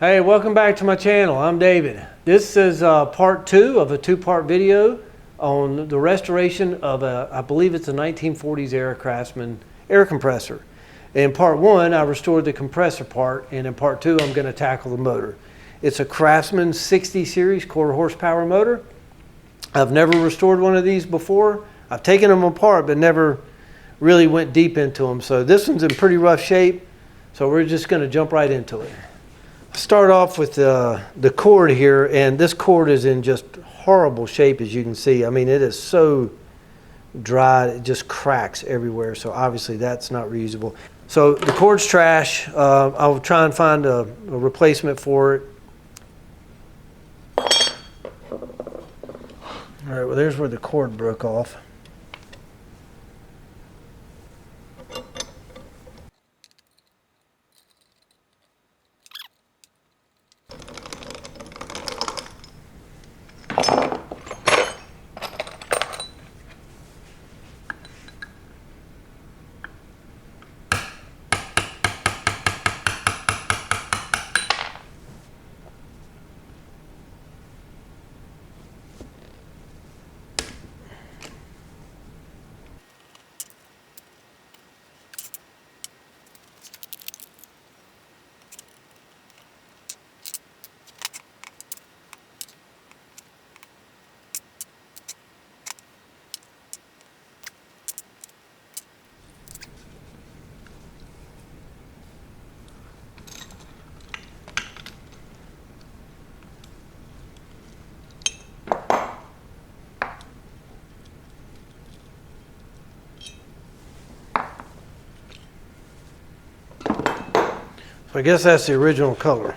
Hey, welcome back to my channel. I'm David. This is part 2 of a 2-part video on the restoration of I believe it's a 1940s era Craftsman air compressor. In part 1, I restored the compressor part, and in part 2, I'm going to tackle the motor. It's a Craftsman 60 series quarter horsepower motor. I've never restored one of these before. I've taken them apart, but never really went deep into them. So this one's in pretty rough shape, so we're just going to jump right into it. Start off with the cord here, and this cord is in just horrible shape, as you can see. I mean, it is so dry, it just cracks everywhere, so obviously that's not reusable. So the cord's trash. I'll try and find a replacement for it. All right, well, there's where the cord broke off. So I guess that's the original color.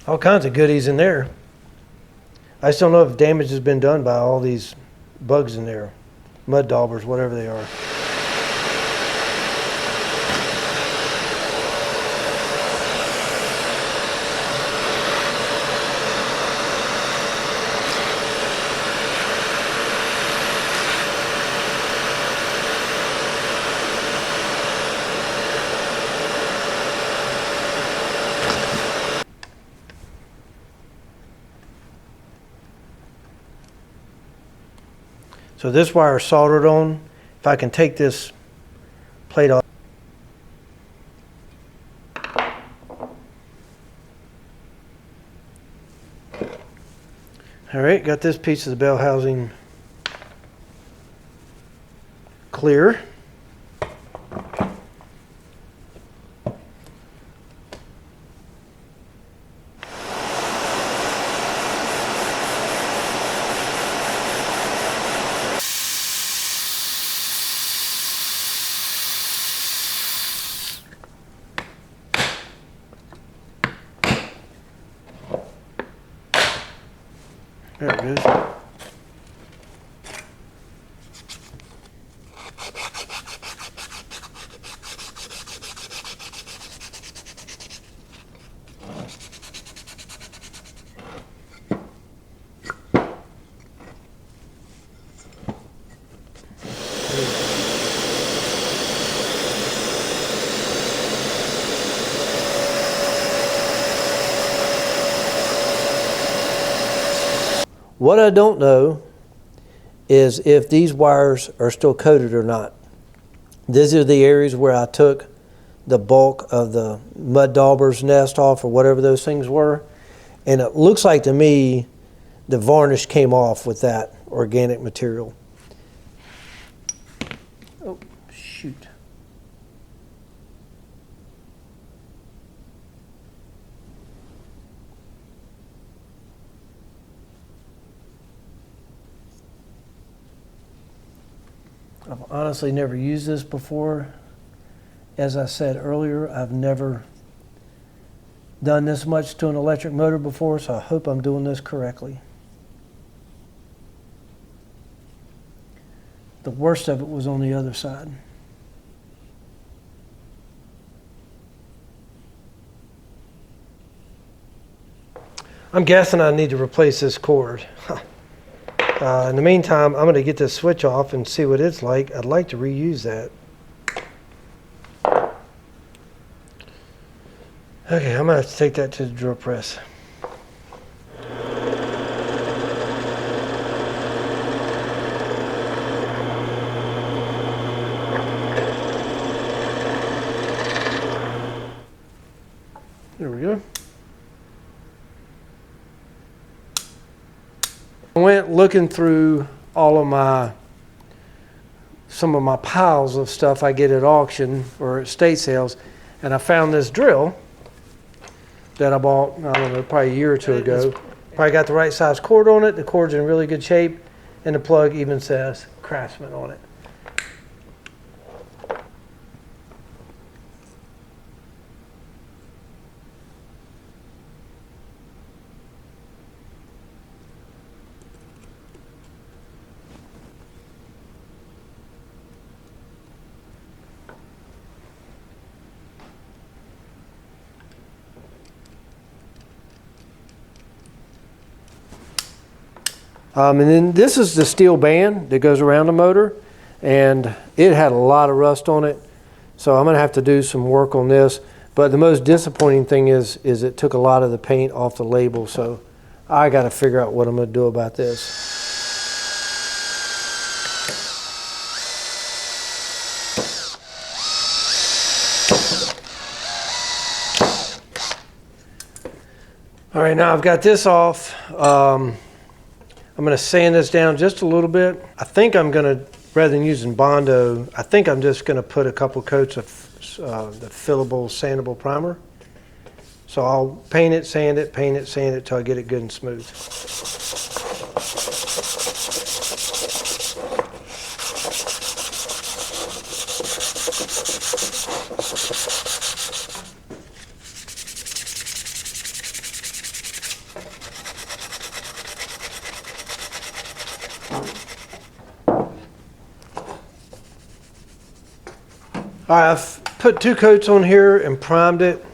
All kinds of goodies in there. I just don't know if damage has been done by all these bugs in there. Mud daubers, whatever they are. So this wire is soldered on. If I can take this plate off. All right, got this piece of the bell housing clear. There it goes. What I don't know is if these wires are still coated or not. These are the areas where I took the bulk of the mud dauber's nest off, or whatever those things were, and it looks like to me the varnish came off with that organic material. Oh, shoot. I've honestly never used this before, As I said earlier, I've never done this much to an electric motor before, so I hope I'm doing this correctly. The worst of it was on the other side. I'm guessing I need to replace this cord. In the meantime, I'm going to get this switch off and see what it's like. I'd like to reuse that. Okay, I'm going to have to take that to the drill press. There we go. I went looking through all of some of my piles of stuff I get at auction or at estate sales, and I found this drill that I bought, I don't know, probably a year or two ago. Probably got the right size cord on it. The cord's in really good shape, and the plug even says Craftsman on it. And then this is the steel band that goes around the motor, and it had a lot of rust on it, so I'm going to have to do some work on this. But the most disappointing thing is it took a lot of the paint off the label, so I got to figure out what I'm going to do about this. All right, now I've got this off. I'm going to sand this down just a little bit. I think I'm going to, rather than using Bondo, I think I'm just going to put a couple coats of the fillable sandable primer. So I'll paint it, sand it till I get it good and smooth. All right, I've put 2 coats on here and primed it,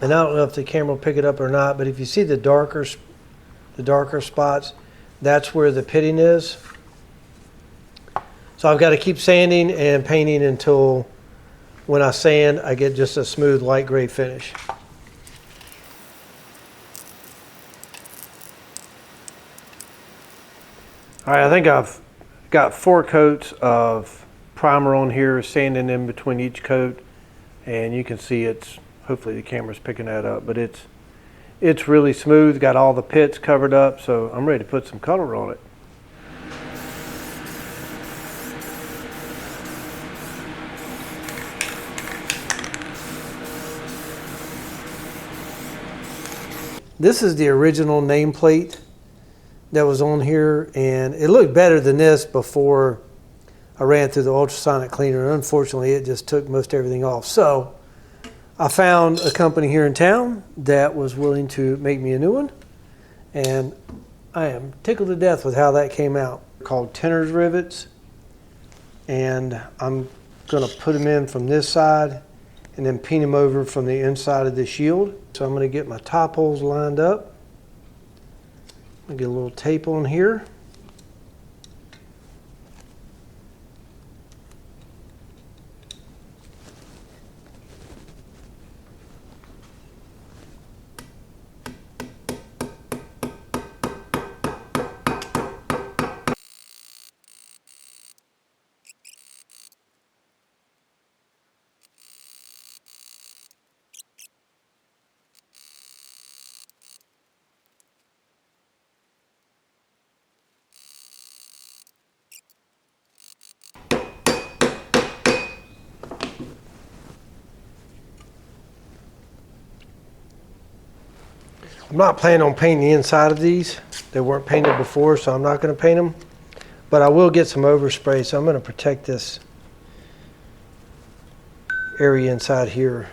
and I don't know if the camera will pick it up or not, but if you see the darker spots, that's where the pitting is. So I've got to keep sanding and painting until when I sand, I get just a smooth light gray finish. All right, I think I've got 4 coats of primer on here, sanding in between each coat, and you can see it's, hopefully the camera's picking that up, but it's really smooth, got all the pits covered up, so I'm ready to put some color on it. This is the original nameplate that was on here, and it looked better than this before I ran through the ultrasonic cleaner, and unfortunately it just took most everything off. So I found a company here in town that was willing to make me a new one, and I am tickled to death with how that came out. They're called tenors rivets, and I'm going to put them in from this side and then pin them over from the inside of the shield. So I'm going to get my top holes lined up. I'll get a little tape on here. I'm not planning on painting the inside of these. They weren't painted before, so I'm not going to paint them. But I will get some overspray, so I'm going to protect this area inside here.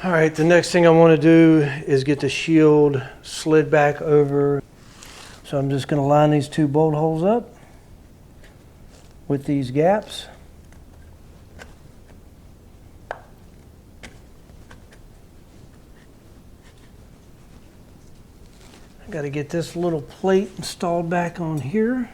All right, the next thing I want to do is get the shield slid back over. So I'm just going to line these two bolt holes up with these gaps. I got to get this little plate installed back on here.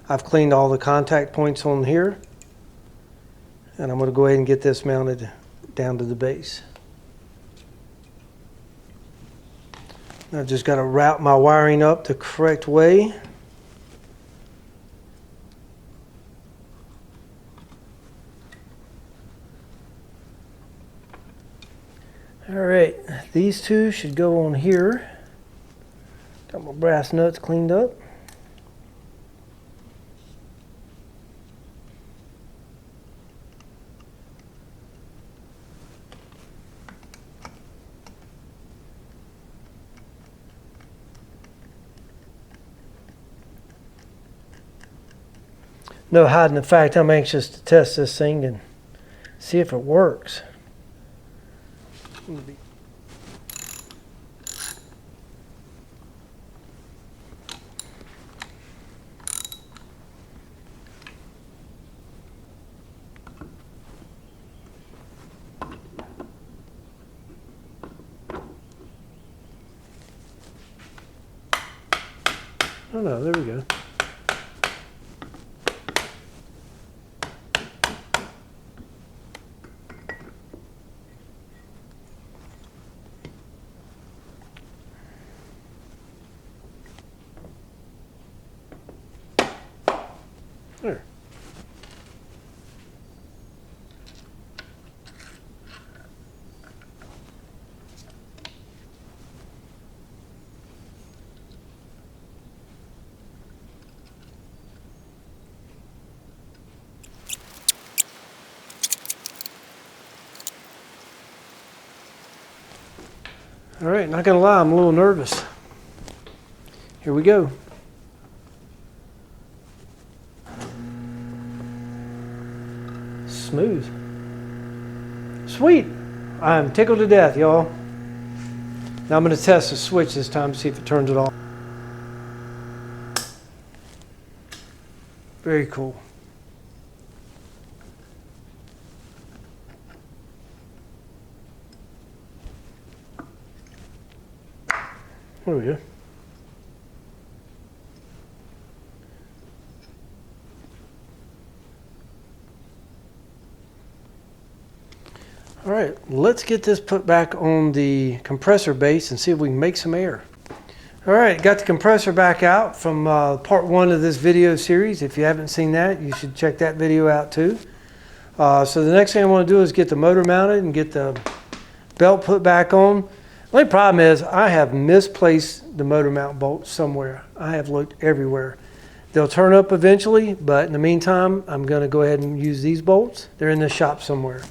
I've cleaned all the contact points on here, and I'm going to go ahead and get this mounted down to the base. I've just got to route my wiring up the correct way. All right, these two should go on here. Got my brass nuts cleaned up. No hiding the fact I'm anxious to test this thing and see if it works. Oh no, there we go. There. All right, not gonna lie, I'm a little nervous. Here we go. Smooth. Sweet. I'm tickled to death, y'all. Now I'm going to test the switch this time to see if it turns it off. Very cool. There we go. All right, let's get this put back on the compressor base and see if we can make some air. All right, got the compressor back out from part one of this video series. If you haven't seen that, you should check that video out too. So the next thing I want to do is get the motor mounted and get the belt put back on. The only problem is I have misplaced the motor mount bolts somewhere. I have looked everywhere. They'll turn up eventually, but in the meantime, I'm going to go ahead and use these bolts. They're in the shop somewhere.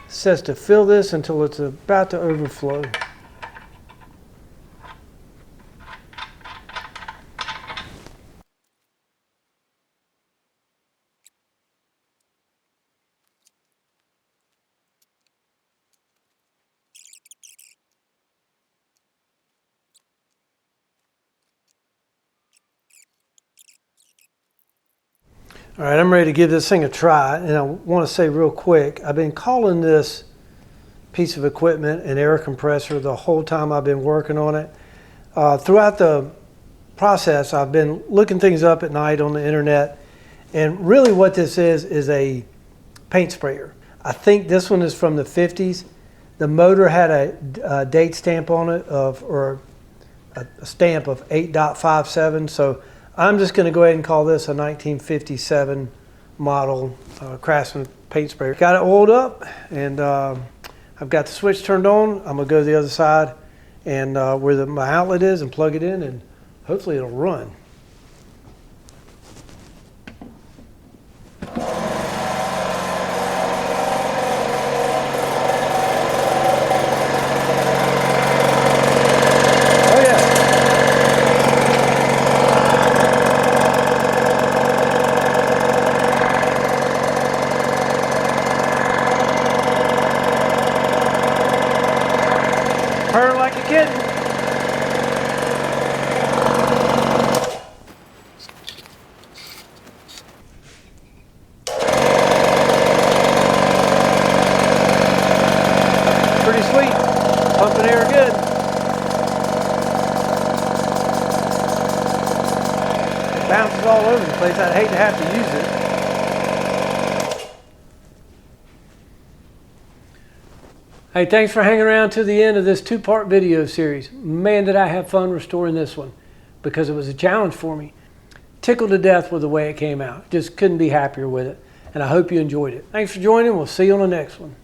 Says to fill this until it's about to overflow. All right, I'm ready to give this thing a try, and I want to say real quick, I've been calling this piece of equipment an air compressor the whole time I've been working on it. Throughout the process, I've been looking things up at night on the internet, and really what this is a paint sprayer. I think this one is from the 50s. The motor had a date stamp on it or a stamp of 8.57, so I'm just going to go ahead and call this a 1957 model Craftsman paint sprayer. Got it oiled up, and I've got the switch turned on. I'm going to go to the other side and where my outlet is and plug it in, and hopefully it'll run. Purring like a kitten. Pretty sweet. Pumping air good. It bounces all over the place. I'd hate to have to use it. Hey, thanks for hanging around to the end of this two-part video series. Man, did I have fun restoring this one, because it was a challenge for me. Tickled to death with the way it came out. Just couldn't be happier with it. And I hope you enjoyed it. Thanks for joining. We'll see you on the next one.